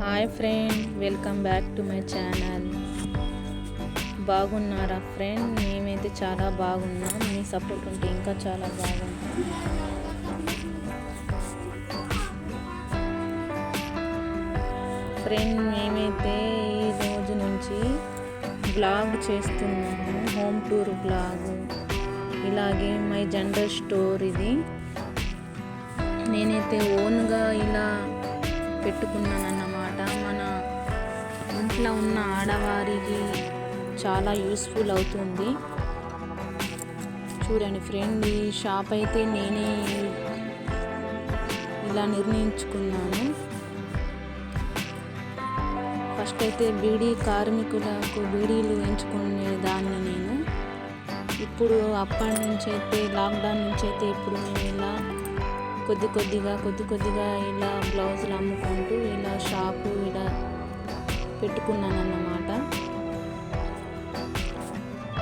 Hi friend, welcome back to my channel. బాగున్నారా friend? మేమైతే చాలా బాగున్నాం. మీ సపోర్ట్ ఉంటే ఇంకా చాలా బాగుంటాం. ఫ్రెండ్, మేమైతే ఈ రోజు నుంచి బ్లాగ్ చేస్తున్నాము, హోమ్ టూర్ బ్లాగ్. ఇలాగే మై జనరల్ స్టోర్ ఇది. నేనైతే ఓన్గా ఇలా పెట్టుకున్నాను అన్నమాట. మన ఇంట్లో ఉన్న ఆడవారికి చాలా యూస్ఫుల్ అవుతుంది. చూడండి ఫ్రెండ్, ఈ షాప్ అయితే నేనే ఇలా నిర్ణయించుకున్నాను. ఫస్ట్ అయితే బీడీ కార్మికులకు బీడీలు ఎంచుకునేదాన్ని నేను. ఇప్పుడు అప్పటి నుంచి అయితే లాక్డౌన్ నుంచి అయితే ఇప్పుడు నేను ఇలా కొద్ది కొద్దిగా ఇలా బ్లౌజులు అమ్ముకుంటూ ఇలా షాపు ఇలా పెట్టుకున్నాను అన్నమాట.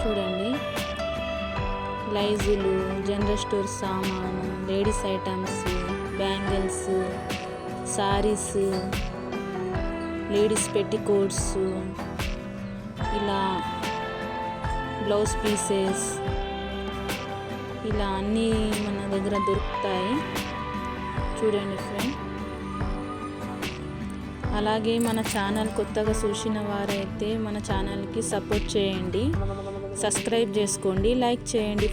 చూడండి, లైజులు, జనరల్ స్టోర్ సామాను, ladies items, bangles, saris, ladies petticoats, ఇలా బ్లౌజ్ పీసెస్, ఇలా అన్నీ మన దగ్గర దొరుకుతాయి. చూడండి ఫ్రెండ్, అలాగే మన ఛానల్ కొత్తగా చూసిన వారైతే మన ఛానల్కి సపోర్ట్ చేయండి, సబ్స్క్రైబ్ చేసుకోండి, లైక్ చేయండి.